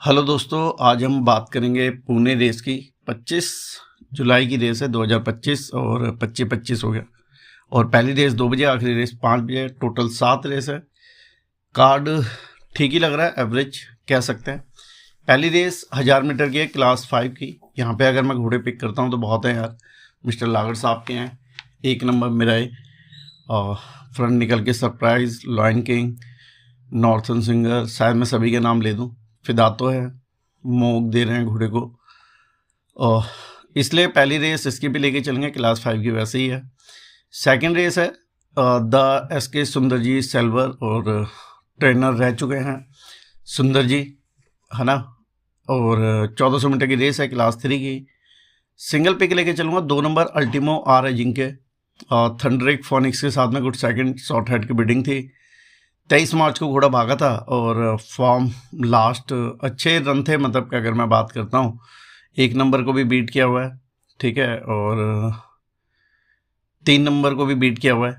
Hello दोस्तों, आज हम बात करेंगे पुणे रेस की। 25 जुलाई की रेस है 2025 और 25-25 हो गया। और पहली रेस 2 बजे, आखिरी रेस 5 बजे। टोटल 7 रेस है। कार्ड ठीक ही लग रहा है, एवरेज कह सकते हैं। पहली रेस 1000 मीटर की है, क्लास 5 की। यहाँ पे अगर मैं घोड़े पिक करता हूँ तो बहुत है यार। मिस्टर लागड़ साहब के हैं। 1 नंबर मिराई, फ्रंट निकल के surprise, lion king, northern singer, शायद मैं सभी के नाम ले दूं। फिदातो है, मोग दे रहे हैं घोड़े को। और इसलिए पहली रेस इसकी भी लेके चलेंगे, क्लास 5 की वैसे ही है। सेकंड रेस है द एसके सुंदर जी सिल्वर, और ट्रेनर रह चुके हैं सुंदर जी, है ना। और 1400 मीटर की रेस है, क्लास 3 की। सिंगल पिक लेके चलूँगा 2 नंबर अल्टीमो आर अजिंक्य। थंडरिक फोनिक्स के साथ में गुड सेकंड, शॉर्ट हेड की बिडिंग थी। 23 मार्च को घोड़ा भागा था और फॉर्म लास्ट अच्छे रन थे, मतलब कि अगर मैं बात करता हूँ 1 नंबर को भी बीट किया हुआ है, ठीक है, और 3 नंबर को भी बीट किया हुआ है।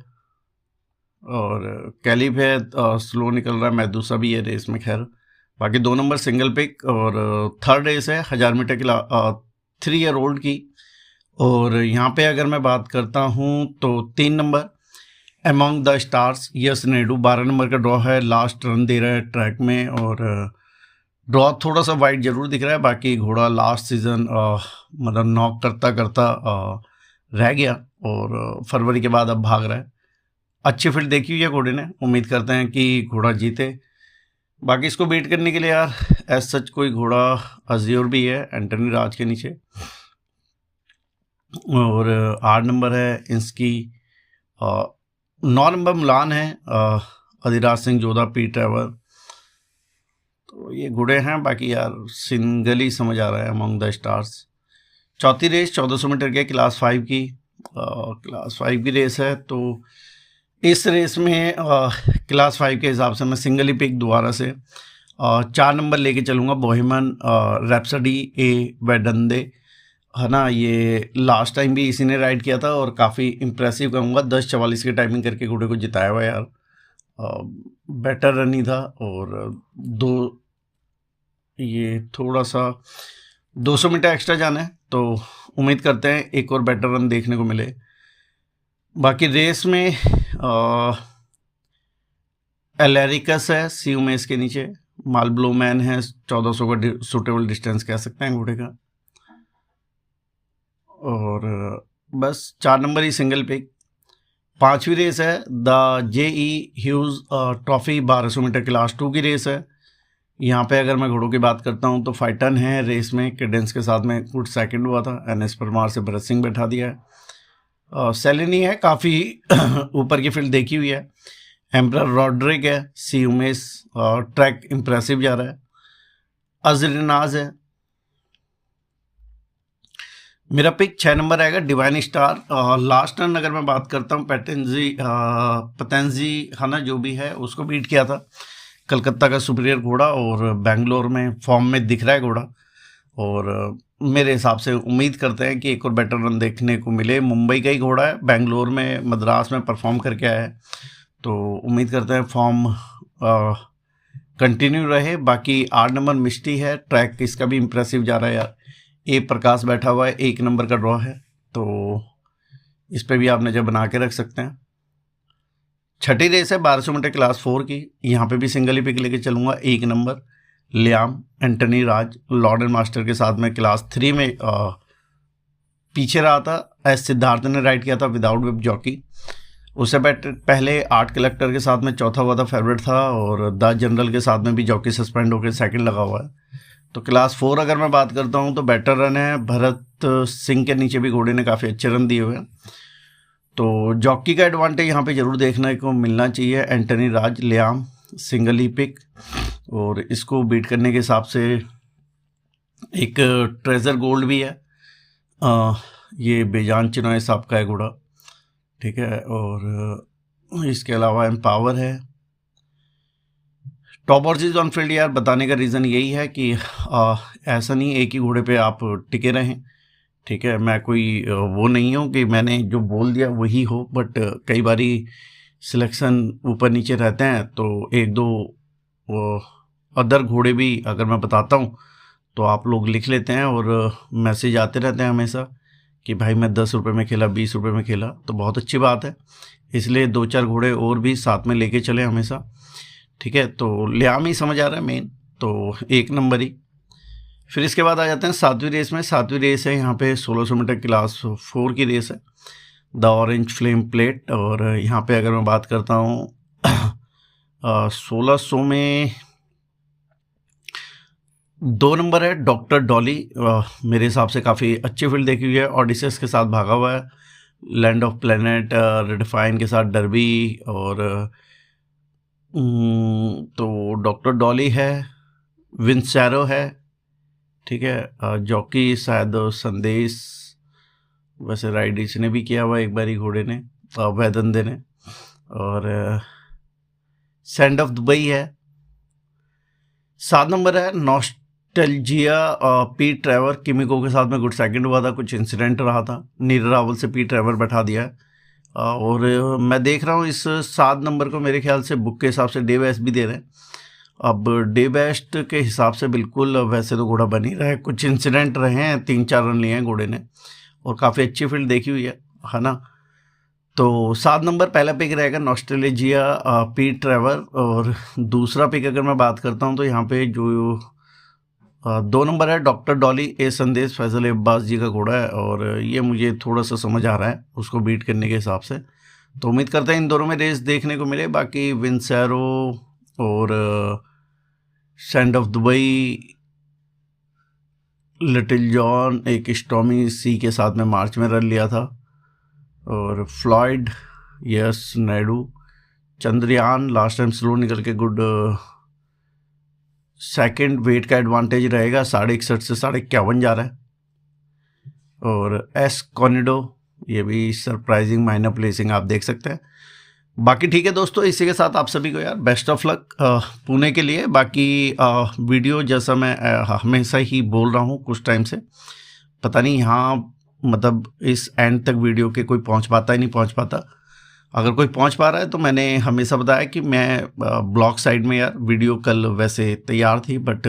और कैलिफ है, स्लो निकल रहा है, मैदूसा भी है रेस में। खैर बाकी 2 नंबर सिंगल पिक। और थर्ड रेस है 1000 मीटर की 3 ईयर ओल्ड की। और यहाँ पे अगर मैं बात करता हूँ तो 3 number among the stars, yes नेडू। 12 नंबर का ड्रॉ है, लास्ट रन दे रहा है ट्रैक में। और ड्रॉ थोड़ा सा वाइड जरूर दिख रहा है। बाकी घोड़ा लास्ट सीजन मतलब नॉक करता करता रह गया, और फरवरी के बाद अब भाग रहा है। अच्छी फील्ड देखी हुई है घोड़े ने, उम्मीद करते हैं कि घोड़ा जीते। बाकी इसको बीट करने के लिए यार एज सच कोई घोड़ा अज्योर भी है एंटनी राज के नीचे। और 8 नंबर है इंस्की। 9 नंबर मुलान है, अधिराज सिंह जोधा, पी ट्रैवर। तो ये घोड़े हैं। बाकी यार सिंगल ही समझ आ रहा है अमंग द स्टार्स। चौथी रेस 1400 मीटर के, क्लास 5 की। क्लास 5 की रेस है, तो इस रेस में क्लास 5 के हिसाब से मैं सिंगल ही पिक दोबारा से 4 नंबर लेके चलूँगा, बोहेमन रैप्सडी ए वेडंदे, है ना। ये लास्ट टाइम भी इसी ने राइड किया था और काफ़ी इम्प्रेसिव कहूँगा। 10:44 की टाइमिंग करके घोड़े को जिताया हुआ यार। बेटर रन ही था। और ये थोड़ा सा 200 मीटर एक्स्ट्रा जाना है, तो उम्मीद करते हैं एक और बेटर रन देखने को मिले। बाकी रेस में एलेरिकस है सी उमेश के नीचे। मालब्लो मैन है, 1400 का सूटेबल डिस्टेंस कह सकते हैं घोड़े का। और बस 4 नंबर ही सिंगल पिक। 5वीं रेस है the J E Hughes trophy, 1200 metre class 2 की रेस है। यहाँ पे अगर मैं घोड़ों की बात करता हूँ तो फाइटन है रेस में, कैडेंस के साथ में गुड सेकंड हुआ था। एनएस परमार से भरत सिंह बैठा दिया है। सेलेनी है, काफ़ी ऊपर की फील्ड देखी हुई है। एम्परर रॉड्रिक है, सी उमेश, ट्रैक इंप्रेसिव जा रहा है। अजरनाज है। मेरा पिक 6 नंबर आएगा डिवाइन स्टार। लास्ट रन अगर मैं बात करता हूँ पतेंजी है ना, जो भी है उसको बीट किया था। कलकत्ता का सुपीरियर घोड़ा, और बेंगलोर में फॉर्म में दिख रहा है घोड़ा। और मेरे हिसाब से उम्मीद करते हैं कि एक और बेटर रन देखने को मिले। मुंबई का ही घोड़ा है, बेंगलोर में मद्रास में परफॉर्म करके आया है, तो उम्मीद करते हैं फॉर्म कंटिन्यू रहे। बाकी 8 नंबर मिस्टी है, ट्रैक इसका भी इंप्रेसिव जा रहा है यार। ए प्रकाश बैठा हुआ है, 1 नंबर का ड्रॉ है, तो इस पे भी आप नज़र बना के रख सकते हैं। छठी रेस है 1200 मीटर क्लास 4 की। यहाँ पे भी सिंगल ही पिक लेके चलूँगा, 1 number Liam Antony Raj, Lord and master के साथ में क्लास 3 में पीछे रहा था। एस सिद्धार्थ ने राइड किया था विदाउट विप जॉकी। उससे पहले 8 कलेक्टर के साथ में चौथा हुआ था, फेवरेट था। और 10 जनरल के साथ में भी जॉकी सस्पेंड होकर सेकंड लगा हुआ है। तो क्लास 4 अगर मैं बात करता हूँ तो बेटर रन है। भरत सिंह के नीचे भी घोड़े ने काफ़ी अच्छे रन दिए हुए हैं, तो जॉकी का एडवांटेज यहाँ पे जरूर देखने को मिलना चाहिए। एंटनी राज लियाम सिंगल ही पिक, और इसको बीट करने के हिसाब से एक ट्रेजर गोल्ड भी है। ये बेजान चिनॉय साहब का है घोड़ा, ठीक है। और इसके अलावा एम्पावर है। टॉप ऑर्जिज ऑन फील्ड यार बताने का रीज़न यही है कि ऐसा नहीं एक ही घोड़े पे आप टिके रहें, ठीक है। मैं कोई वो नहीं हूँ कि मैंने जो बोल दिया वही हो, बट कई बारी सिलेक्शन ऊपर नीचे रहते हैं, तो 1-2 वो अदर घोड़े भी अगर मैं बताता हूँ तो आप लोग लिख लेते हैं और मैसेज आते रहते हैं हमेशा कि भाई मैं 10 रुपये में खेला, 20 रुपये में खेला, तो बहुत अच्छी बात है। इसलिए 2-4 घोड़े और भी साथ में लेके चले हमेशा, ठीक है। तो लियाम ही समझ आ रहा है मेन, तो 1 नंबर ही। फिर इसके बाद आ जाते हैं 7वीं रेस में। 7वीं रेस है यहाँ पे 1600 मीटर क्लास 4 की रेस है, द ऑरेंज फ्लेम प्लेट। और यहाँ पे अगर मैं बात करता हूँ 1600 में 2 नंबर है डॉक्टर डॉली। मेरे हिसाब से काफ़ी अच्छी फील्ड देखी हुई है, ऑडिसेस के साथ भागा हुआ है, लैंड ऑफ प्लेनेट, रेडिफाइन के साथ डरबी, और तो डॉक्टर डॉली है, विंसैरो है, ठीक है। जॉकी शायद संदेश, वैसे राइड इसने भी किया हुआ एक बारी घोड़े ने, वैदंदे ने। और सैंड ऑफ दुबई है। 7 नंबर है नॉस्टैल्जिया पी ट्रैवर। किमिको के साथ में गुड सेकंड हुआ था, कुछ इंसिडेंट रहा था, नीरज रावल से पी ट्रैवर बैठा दिया है। और मैं देख रहा हूँ इस 7 नंबर को मेरे ख्याल से बुक के हिसाब से डे बेस्ट भी दे रहे हैं। अब डे बेस्ट के हिसाब से बिल्कुल वैसे तो घोड़ा बन ही रहा है, कुछ इंसिडेंट रहे हैं, 3-4 रन लिए हैं घोड़े ने और काफ़ी अच्छी फील्ड देखी हुई है ना। तो 7 नंबर पहला पिक रहेगा नॉस्टैल्जिया पी ट्रैवर। और दूसरा पिक अगर मैं बात करता हूँ तो यहाँ पे जो 2 नंबर है डॉक्टर डॉली ए संदेश, फैजल अब्बास जी का घोड़ा है, और ये मुझे थोड़ा सा समझ आ रहा है उसको बीट करने के हिसाब से। तो उम्मीद करते हैं इन दोनों में रेस देखने को मिले। बाकी विंसैरो और sand of Dubai, little John एक स्टॉमी सी के साथ में मार्च में रन लिया था, और Floyd, yes Naidu, Chandrayaan last time slow निकल के गुड सेकंड, वेट का एडवांटेज रहेगा, 61.5 से 51.5 जा रहा है। और एस कॉनिडो, ये भी सरप्राइजिंग माइनर प्लेसिंग आप देख सकते हैं। बाकी ठीक है दोस्तों, इसी के साथ आप सभी को यार बेस्ट ऑफ लक पुणे के लिए। बाकी वीडियो जैसा मैं हमेशा ही बोल रहा हूँ कुछ टाइम से, पता नहीं यहाँ मतलब इस एंड तक वीडियो के कोई पहुँच पाता ही नहीं पहुँच पाता। अगर कोई पहुँच पा रहा है तो मैंने हमेशा बताया कि मैं ब्लॉग साइड में यार वीडियो कल वैसे तैयार थी, बट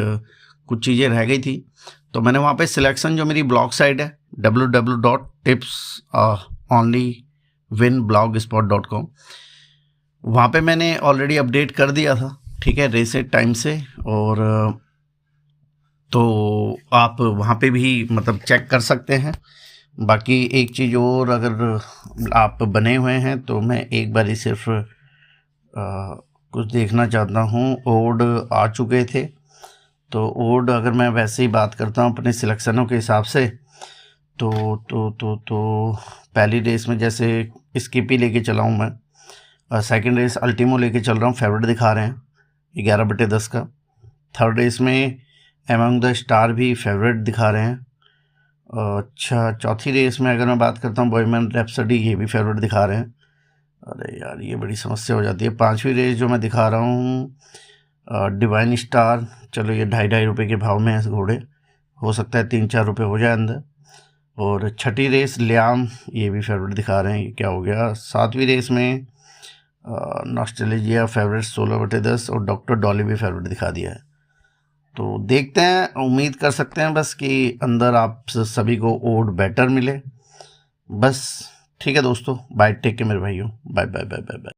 कुछ चीज़ें रह गई थी, तो मैंने वहाँ पे सिलेक्शन जो मेरी ब्लॉग साइट है www.tipsonlywinblogspot.com, वहाँ पे मैंने ऑलरेडी अपडेट कर दिया था, ठीक है, रेसेट टाइम से। और तो आप वहाँ पे भी मतलब चेक कर सकते हैं। बाकी एक चीज़ और, अगर आप बने हुए हैं तो मैं एक बार ही सिर्फ कुछ देखना चाहता हूँ। ओड आ चुके थे, तो ओड अगर मैं वैसे ही बात करता हूँ अपने सिलेक्शनों के हिसाब से तो पहली रेस में जैसे स्किपी लेके चला हूँ मैं, सेकंड रेस अल्टीमो लेके चल रहा हूँ, फेवरेट दिखा रहे हैं 11/10 का। थर्ड रेस में एमंग द स्टार भी फेवरेट दिखा रहे हैं। अच्छा, चौथी रेस में अगर मैं बात करता हूँ बॉयमैन रैप्सडी, ये भी फेवरेट दिखा रहे हैं। अरे यार ये बड़ी समस्या हो जाती है। 5वीं रेस जो मैं दिखा रहा हूँ डिवाइन स्टार, चलो ये 2.5 रुपये के भाव में है घोड़े, हो सकता है 3-4 रुपये हो जाए अंदर। और छठी रेस लियाम, ये भी फेवरेट दिखा रहे हैं, ये क्या हो गया। 7वीं रेस में नॉस्टैल्जिया फेवरेट 16/10 और डॉक्टर डॉली भी फेवरेट दिखा दिया है। तो देखते हैं, उम्मीद कर सकते हैं बस कि अंदर आप सभी को ओड बेटर मिले बस। ठीक है दोस्तों, बाय, टेक केयर मेरे भाइयों, bye bye bye bye bye.